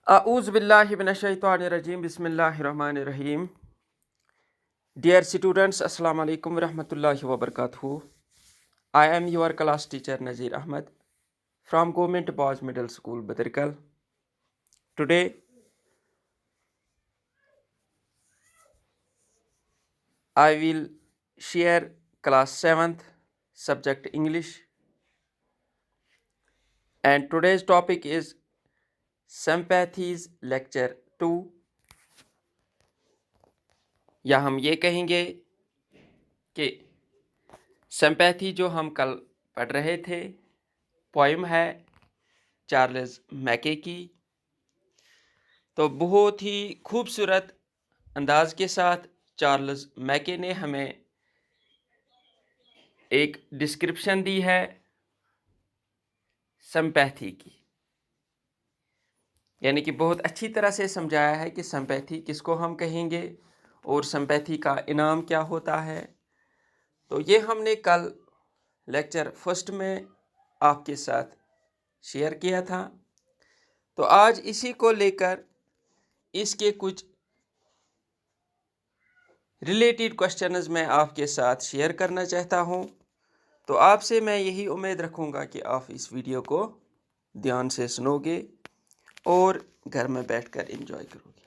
A'udhu billahi minash shaitanir rajim. Bismillahir rahmanir rahim. Dear students, Assalamu alaikum wa rahmatullahi wa barakatuh. I am your class teacher Nazir Ahmed from Government Boys Middle School, Badarkal. Today, I will share class 7th subject English, and today's topic is Sympathies Lecture 2. या हम ये कहेंगे कि sympathy जो हम कल पढ़ रहे थे, पोइम है चार्ल्स मैके की। तो बहुत ही खूबसूरत अंदाज के साथ चार्ल्स मैके ने हमें एक डिस्क्रिप्शन दी है सिंपैथी की, यानी कि बहुत अच्छी तरह से समझाया है कि सिंपैथी किसको हम कहेंगे और सिंपैथी का इनाम क्या होता है। तो ये हमने कल लेक्चर फर्स्ट में आपके साथ शेयर किया था। तो आज इसी को लेकर इसके कुछ रिलेटेड क्वेश्चंस मैं आपके साथ शेयर करना चाहता हूं। तो आपसे मैं यही उम्मीद रखूंगा कि आप इस वीडियो को ध्यान से सुनोगे और घर में बैठकर एंजॉय करोगे।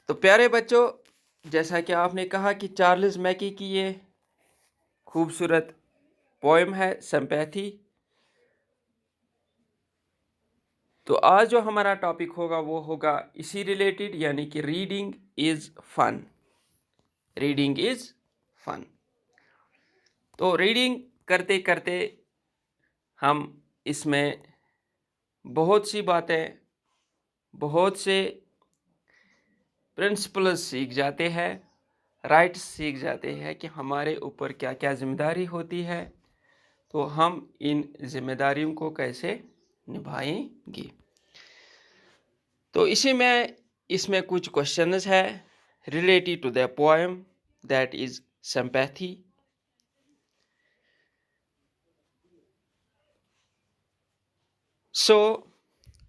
तो प्यारे बच्चों, जैसा कि आपने कहा कि चार्ल्स मैकी की ये खूबसूरत पोएम है सिंपैथी। तो आज जो हमारा टॉपिक होगा वो होगा इसी रिलेटेड, यानी कि reading is fun. Reading is fun. तो रीडिंग करते करते हम इसमें बहुत सी बातें, बहुत से प्रिंसिपल्स सीख जाते हैं, राइट्स सीख जाते हैं कि हमारे ऊपर क्या क्या जिम्मेदारी होती है, तो हम इन जिम्मेदारियों को कैसे निभाएंगे। तो इसमें कुछ क्वेश्चंस है related to the poem that is sympathy. So,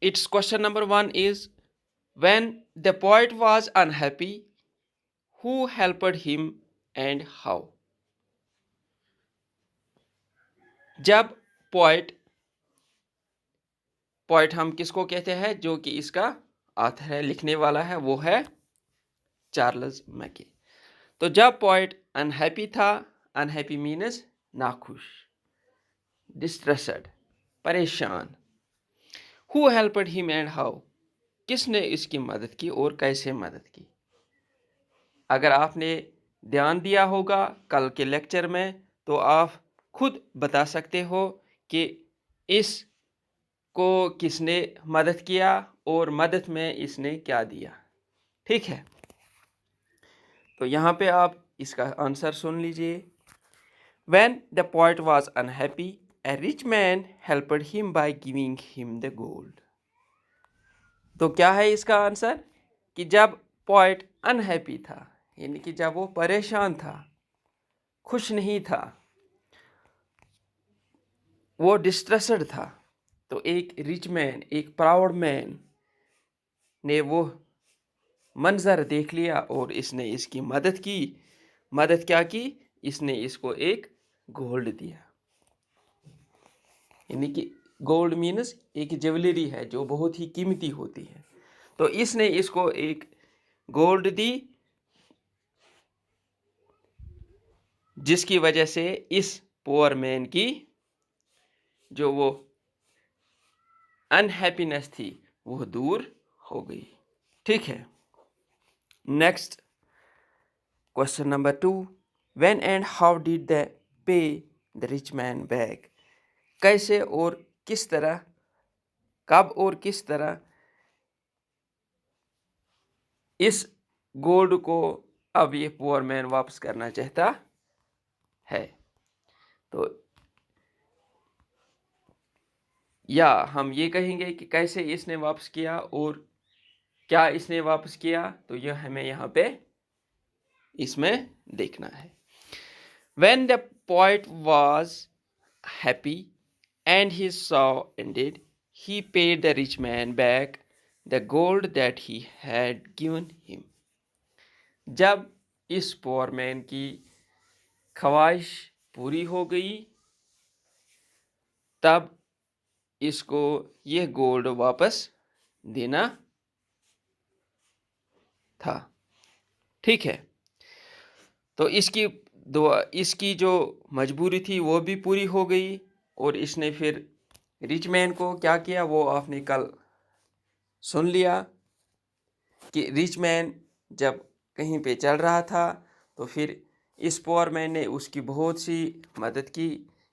its question number 1 is, when the poet was unhappy, who helped him and how? जब पोएट हम किसको कहते हैं, जो कि इसका ऑथर है, लिखने वाला है, वो है चार्ल्स मैके। तो जब पोएट अनहैप्पी था, अनहैप्पी मीन्स नाखुश, डिस्ट्रेस्ड, परेशान। Who helped him and how, किसने इसकी मदद की और कैसे मदद की। अगर आपने ध्यान दिया होगा कल के लेक्चर में, तो आप खुद बता सकते हो कि इसको किसने मदद किया और मदद में इसने क्या दिया। ठीक है, तो यहाँ पे आप इसका आंसर सुन लीजिए। When the poet was unhappy, a rich man helped him by giving him the gold. तो क्या है इसका आंसर कि जब पोएट अनहैप्पी था, यानी कि जब वो परेशान था, खुश नहीं था, वो डिस्ट्रेस्ड था, तो एक रिच मैन, एक प्राउड मैन ने वो मंजर देख लिया और इसने इसकी मदद की। मदद क्या की? इसने इसको एक गोल्ड दिया। यानी कि गोल्ड मीन्स एक ज्वेलरी है जो बहुत ही कीमती होती है। तो इसने इसको एक गोल्ड दी, जिसकी वजह से इस पुअर मैन की जो वो अनहैप्पीनेस थी वो दूर हो गई। ठीक है, next question number 2, when and how did the pay the rich man back. कैसे और किस तरह, कब और किस तरह इस गोल्ड को अब ये पुअर मैन वापस करना चाहता है। तो या हम ये कहेंगे कि कैसे इसने वापस किया और क्या इसने वापस किया, तो यह हमें यहाँ पे इसमें देखना है। When the poet was happy, and his sorrow ended, he paid the rich man back the gold that he had given him. जब इस पोअर मैन की ख्वाहिश पूरी हो गई, तब इसको यह गोल्ड वापस देना था। ठीक है, तो इसकी जो मजबूरी थी वो भी पूरी हो गई, और इसने फिर रिच मैन को क्या किया वो आपने कल सुन लिया कि रिच मैन जब कहीं पे चल रहा था तो फिर इस पुअर मैन ने उसकी बहुत सी मदद की,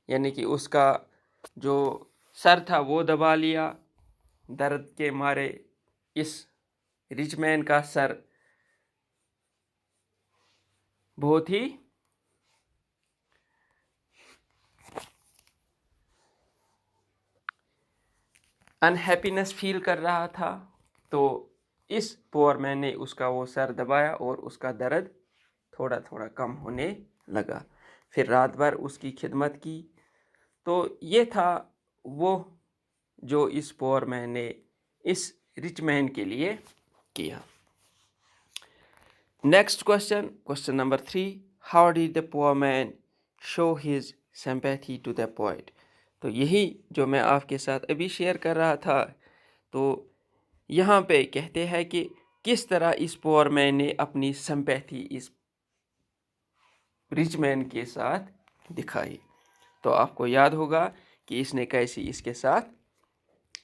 यानी कि उसका जो सर था वो दबा लिया। दर्द के मारे इस रिच मैन का सर बहुत ही अनहैप्पीनेस फील कर रहा था, तो इस पुअर मैन ने उसका वो सर दबाया और उसका दर्द थोड़ा थोड़ा कम होने लगा। फिर रात भर उसकी खिदमत की। तो ये था वो जो इस पुअर मैन ने इस रिच मैन के लिए किया। Next question, question number 3, how did the poor man show his sympathy to the poet. तो यही जो मैं आपके साथ अभी शेयर कर रहा था, तो यहाँ पे कहते हैं कि किस तरह इस पुअर मैन ने अपनी सिंपैथी इस रिच मैन के साथ दिखाई। तो आपको याद होगा कि इसने कैसी इसके साथ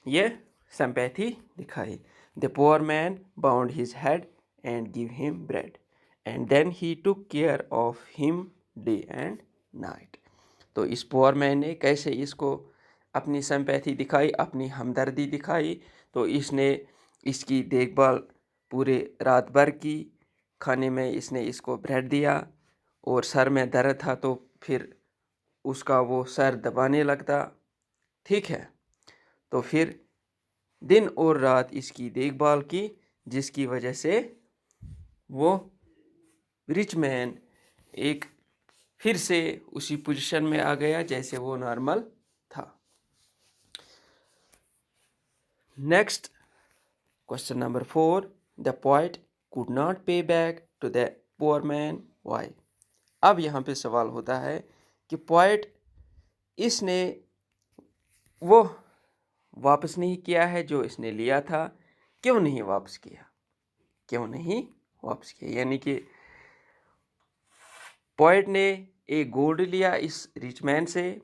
ये सिंपैथी दिखाई। The poor man bound his head and give him bread and then he took care of him day and night. तो इस पुअर मैन ने कैसे इसको अपनी सिंपैथी दिखाई, अपनी हमदर्दी दिखाई। तो इसने इसकी देखभाल पूरे रात भर की। खाने में इसने इसको ब्रेड दिया, और सर में दर्द था तो फिर उसका वो सर दबाने लगता। ठीक है, तो फिर दिन और रात इसकी देखभाल की, जिसकी वजह से वो रिच मैन एक फिर से उसी पोजीशन में आ गया जैसे वो नॉर्मल था। Next, question number 4, the poet could not pay back to the poor man, why. अब यहाँ पे सवाल होता है कि पोएट इसने वो वापस नहीं किया है जो इसने लिया था। क्यों नहीं वापस किया, क्यों नहीं वापस किया? यानी कि पोएट ने एक गोल्ड लिया इस रिच मैन से।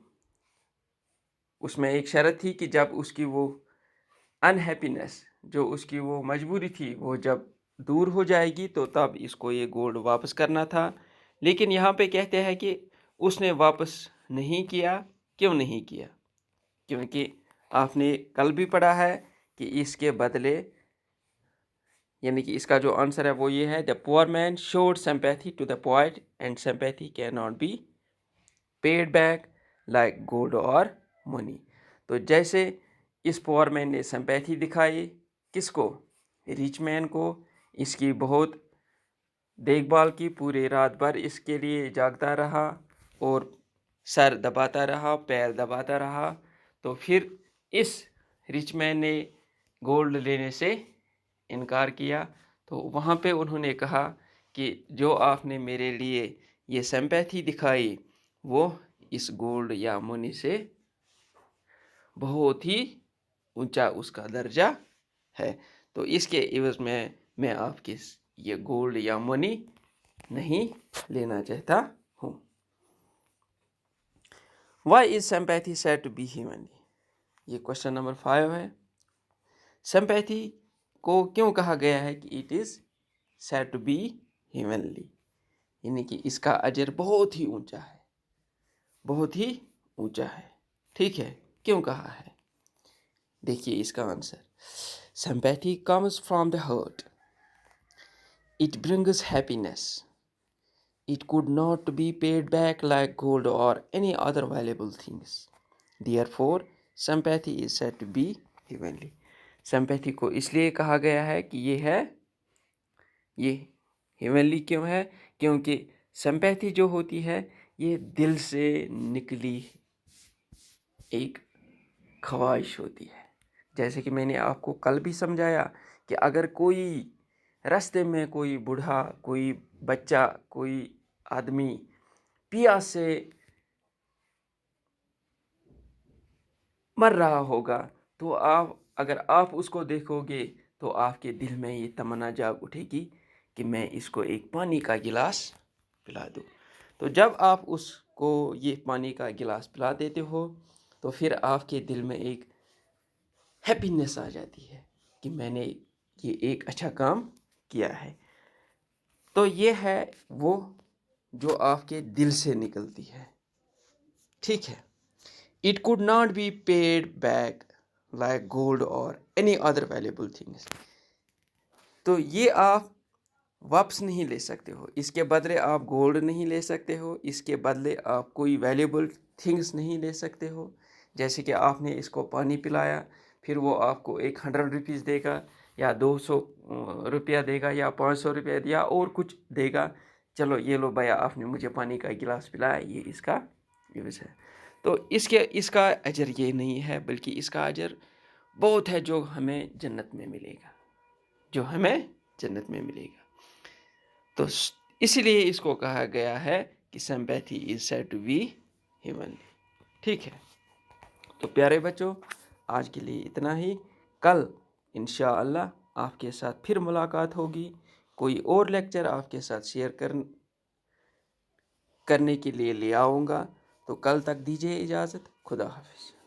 उसमें एक शर्त थी कि जब उसकी वो अनहैप्पीनेस, जो उसकी वो मजबूरी थी, वो जब दूर हो जाएगी तो तब इसको ये गोल्ड वापस करना था। लेकिन यहाँ पे कहते हैं कि उसने वापस नहीं किया। क्यों नहीं किया? क्योंकि आपने कल भी पढ़ा है कि इसके बदले, यानी कि इसका जो आंसर है वो ये है, the poor man showed sympathy to the poet and sympathy can not be paid back like gold और मनी। तो जैसे इस पुअर मैन ने सिंपैथी दिखाई किसको? रिच मैन को। इसकी बहुत देखभाल की, पूरे रात भर इसके लिए जागता रहा और सर दबाता रहा, पैर दबाता रहा। तो फिर इस रिच मैन ने गोल्ड लेने से इनकार किया। तो वहाँ पे उन्होंने कहा कि जो आपने मेरे लिए ये सिंपैथी दिखाई वो इस गोल्ड या मनी से बहुत ही ऊंचा उसका दर्जा है। तो इसके एवज में मैं आपके ये गोल्ड या मनी नहीं लेना चाहता हूँ। Why is sympathy said to be heavenly? ये क्वेश्चन नंबर 5 है। सिंपैथी को क्यों कहा गया है कि it is said to be heavenly, यानी कि इसका अजर बहुत ही ऊंचा है, बहुत ही ऊंचा है। ठीक है, क्यों कहा है? देखिए इसका answer, sympathy comes from the heart, it brings happiness, it could not be paid back like gold or any other valuable things, therefore sympathy is said to be heavenly. Sympathy को इसलिए कहा गया है कि ये हेवनली क्यों है? क्योंकि सिंपैथी जो होती है ये दिल से निकली एक ख्वाहिश होती है। जैसे कि मैंने आपको कल भी समझाया कि अगर कोई रास्ते में कोई बूढ़ा, कोई बच्चा, कोई आदमी प्यास से मर रहा होगा, तो अगर आप उसको देखोगे तो आपके दिल में ये तमन्ना जाग उठेगी कि मैं इसको एक पानी का गिलास पिला दूँ। तो जब आप उसको ये पानी का गिलास पिला देते हो तो फिर आपके दिल में एक हैप्पीनेस आ जाती है कि मैंने ये एक अच्छा काम किया है। तो ये है वो जो आपके दिल से निकलती है, ठीक है। It could not be paid back like gold or any other valuable things. तो ये आप वापस नहीं ले सकते हो, इसके बदले आप गोल्ड नहीं ले सकते हो, इसके बदले आप कोई वैल्यूबल थिंग्स नहीं ले सकते हो। जैसे कि आपने इसको पानी पिलाया, फिर वो आपको एक 100 रुपीज़ देगा या 200 रुपया देगा या 500 रुपया दिया और कुछ देगा, चलो ये लो भैया आपने मुझे पानी का गिलास पिलाया, ये इसका यूज़ है। तो इसका अजर ये नहीं है, बल्कि इसका अजर बहुत है जो हमें जन्नत में मिलेगा, जो हमें जन्नत में मिलेगा। तो इसीलिए इसको कहा गया है कि sympathy is said to be heavenly, ठीक है। तो प्यारे बच्चों, आज के लिए इतना ही। कल इंशाअल्लाह आपके साथ फिर मुलाकात होगी, कोई और लेक्चर आपके साथ शेयर करने के लिए ले आऊँगा। तो कल तक दीजिए इजाज़त। खुदा हाफिज़।